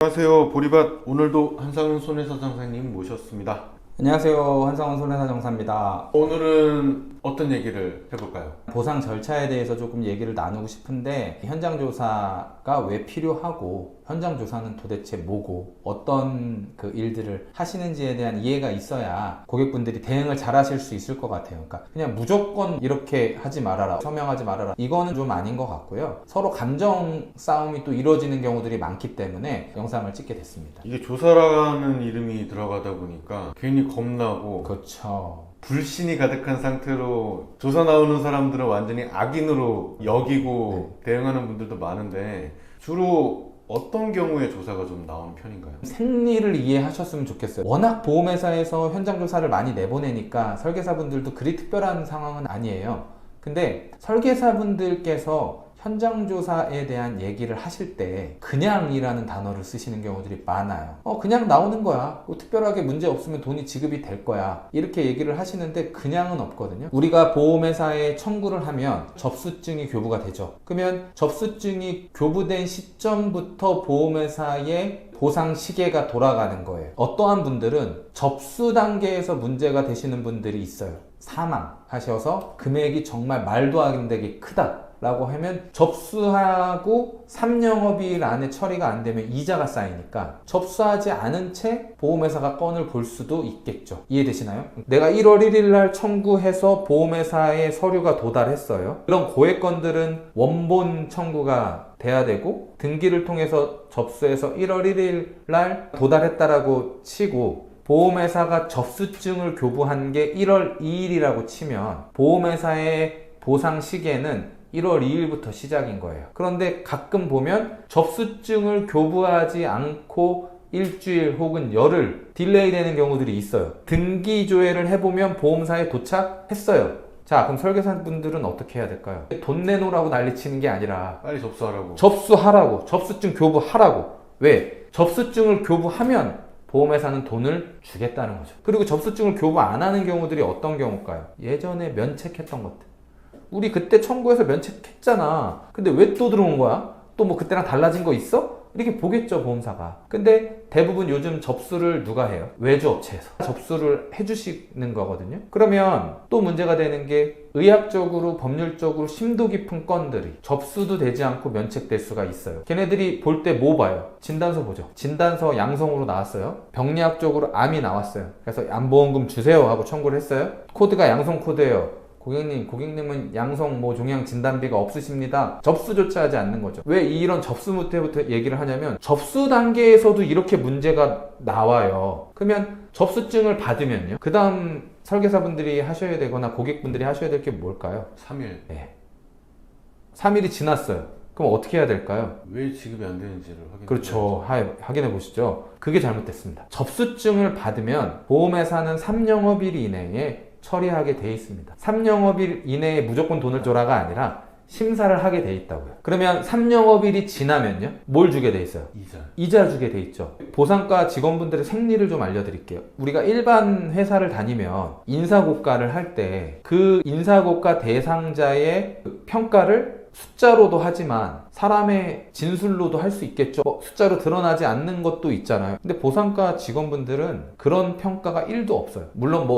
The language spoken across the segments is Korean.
안녕하세요. 보리밭 오늘도 한상훈 손해사장사님 모셨습니다. 안녕하세요. 한상원 손해사정사입니다. 오늘은 어떤 얘기를 해볼까요? 보상 절차에 대해서 조금 얘기를 나누고 싶은데 현장 조사가 왜 필요하고 현장 조사는 도대체 뭐고 어떤 그 일들을 하시는지에 대한 이해가 있어야 고객분들이 대응을 잘 하실 수 있을 것 같아요. 그러니까 그냥 무조건 이렇게 하지 말아라, 서명하지 말아라, 이거는 좀 아닌 것 같고요. 서로 감정 싸움이 또 이루어지는 경우들이 많기 때문에 영상을 찍게 됐습니다. 이게 조사라는 이름이 들어가다 보니까 괜히 겁나고 그렇죠. 불신이 가득한 상태로 조사 나오는 사람들은 완전히 악인으로 여기고 대응하는 분들도 많은데 주로 어떤 경우에 조사가 좀 나오는 편인가요? 생리를 이해하셨으면 좋겠어요. 워낙 보험회사에서 현장 조사를 많이 내보내니까 설계사분들도 그리 특별한 상황은 아니에요. 근데 설계사분들께서 현장 조사에 대한 얘기를 하실 때 그냥이라는 단어를 쓰시는 경우들이 많아요. 그냥 나오는 거야. 뭐 특별하게 문제 없으면 돈이 지급이 될 거야. 이렇게 얘기를 하시는데 그냥은 없거든요. 우리가 보험회사에 청구를 하면 접수증이 교부가 되죠. 그러면 접수증이 교부된 시점부터 보험회사에 보상 시계가 돌아가는 거예요. 어떠한 분들은 접수 단계에서 문제가 되시는 분들이 있어요. 사망하셔서 금액이 정말 말도 안 되게 크다 라고 하면 접수하고 3영업일 안에 처리가 안 되면 이자가 쌓이니까 접수하지 않은 채 보험회사가 건을 볼 수도 있겠죠. 이해되시나요? 내가 1월 1일 날 청구해서 보험회사에 서류가 도달했어요. 그런 고액건들은 원본 청구가 돼야 되고 등기를 통해서 접수해서 1월 1일 날 도달했다라고 치고 보험회사가 접수증을 교부한 게 1월 2일이라고 치면 보험회사의 보상 시계는 1월 2일부터 시작인 거예요. 그런데 가끔 보면 접수증을 교부하지 않고 일주일 혹은 열흘 딜레이 되는 경우들이 있어요. 등기 조회를 해보면 보험사에 도착했어요. 자, 그럼 설계사분들은 어떻게 해야 될까요? 돈 내놓으라고 난리치는 게 아니라 빨리 접수하라고. 접수하라고, 접수증 교부하라고. 왜? 접수증을 교부하면 보험회사는 돈을 주겠다는 거죠. 그리고 접수증을 교부 안 하는 경우들이 어떤 경우일까요? 예전에 면책했던 것들. 우리 그때 청구해서 면책했잖아. 근데 왜 또 들어온 거야? 또 뭐 그때랑 달라진 거 있어? 이렇게 보겠죠, 보험사가. 근데 대부분 요즘 접수를 누가 해요? 외주업체에서 접수를 해주시는 거거든요. 그러면 또 문제가 되는 게 의학적으로 법률적으로 심도 깊은 건들이 접수도 되지 않고 면책될 수가 있어요. 걔네들이 볼 때 뭐 봐요? 진단서 보죠. 진단서 양성으로 나왔어요. 병리학적으로 암이 나왔어요. 그래서 암보험금 주세요 하고 청구를 했어요. 코드가 양성 코드예요. 고객님은 양성 종양 진단비가 없으십니다. 접수조차 하지 않는 거죠. 왜 이런 접수 무태부터 얘기를 하냐면 접수 단계에서도 이렇게 문제가 나와요. 그러면 접수증을 받으면요. 그 다음 설계사분들이 하셔야 되거나 고객분들이 하셔야 될 게 뭘까요? 3일. 네. 3일이 지났어요. 그럼 어떻게 해야 될까요? 왜 지급이 안 되는지를 확인해. 그렇죠. 확인해 보시죠. 그게 잘못됐습니다. 접수증을 받으면 보험회사는 3영업일 이내에 처리하게 돼 있습니다. 3영업일 이내에 무조건 돈을 줘라가 아니라 심사를 하게 돼 있다고요. 그러면 3영업일이 지나면요? 뭘 주게 돼 있어요? 이자 주게 돼 있죠. 보상과 직원분들의 생리를 좀 알려드릴게요. 우리가 일반 회사를 다니면 인사고과를 할 때 그 인사고과 대상자의 평가를 숫자로도 하지만 사람의 진술로도 할 수 있겠죠. 숫자로 드러나지 않는 것도 있잖아요. 근데 보상과 직원분들은 그런 평가가 1도 없어요. 물론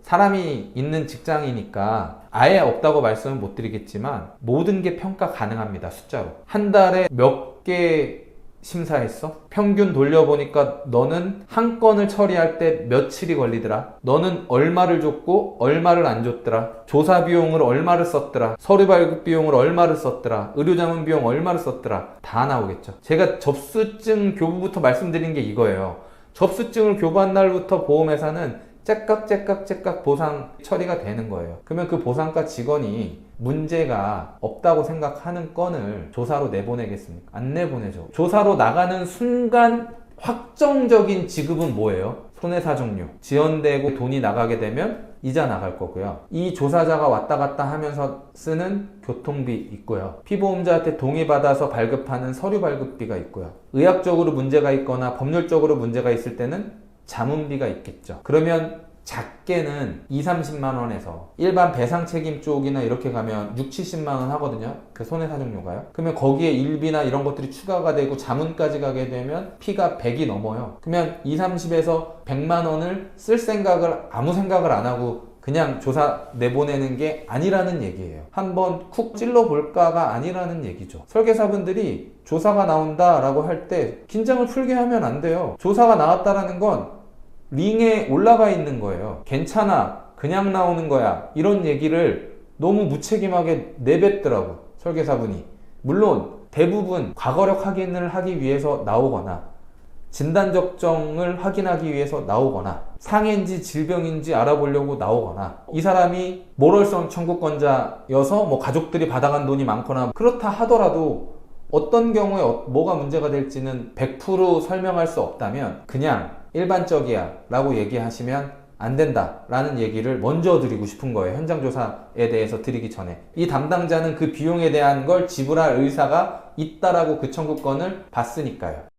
사람이 있는 직장이니까 아예 없다고 말씀은 못 드리겠지만 모든 게 평가 가능합니다. 숫자로. 한 달에 몇 개 심사했어? 평균 돌려보니까 너는 한 건을 처리할 때 며칠이 걸리더라. 너는 얼마를 줬고 얼마를 안 줬더라. 조사 비용을 얼마를 썼더라. 서류 발급 비용을 얼마를 썼더라. 의료자문 비용 얼마를 썼더라. 다 나오겠죠. 제가 접수증 교부부터 말씀드린 게 이거예요. 접수증을 교부한 날부터 보험회사는 째깍 보상 처리가 되는 거예요. 그러면 그 보상과 직원이 문제가 없다고 생각하는 건을 조사로 내보내겠습니까? 안 내보내죠. 조사로 나가는 순간 확정적인 지급은 뭐예요? 손해사정료. 지연되고 돈이 나가게 되면 이자 나갈 거고요. 이 조사자가 왔다 갔다 하면서 쓰는 교통비 있고요. 피보험자한테 동의받아서 발급하는 서류 발급비가 있고요. 의학적으로 문제가 있거나 법률적으로 문제가 있을 때는 자문비가 있겠죠. 그러면 작게는 2, 30만 원에서 일반 배상 책임 쪽이나 이렇게 가면 6, 70만 원 하거든요. 그 손해사정료가요. 그러면 거기에 일비나 이런 것들이 추가가 되고 자문까지 가게 되면 피가 100이 넘어요. 그러면 2, 30에서 100만 원을 쓸 생각을 아무 생각을 안 하고 그냥 조사 내보내는 게 아니라는 얘기예요. 한번 쿡 찔러볼까가 아니라는 얘기죠. 설계사분들이 조사가 나온다라고 할 때 긴장을 풀게 하면 안 돼요. 조사가 나왔다라는 건 링에 올라가 있는 거예요. 괜찮아, 그냥 나오는 거야, 이런 얘기를 너무 무책임하게 내뱉더라고, 설계사분이. 물론 대부분 과거력 확인을 하기 위해서 나오거나 진단 적정을 확인하기 위해서 나오거나 상해인지 질병인지 알아보려고 나오거나 이 사람이 모럴성 청구권자여서 뭐 가족들이 받아간 돈이 많거나 그렇다 하더라도 어떤 경우에 뭐가 문제가 될지는 100% 설명할 수 없다면 그냥 일반적이야 라고 얘기하시면 안 된다 라는 얘기를 먼저 드리고 싶은 거예요. 현장조사에 대해서 드리기 전에. 이 담당자는 그 비용에 대한 걸 지불할 의사가 있다라고 그 청구권을 받으니까요.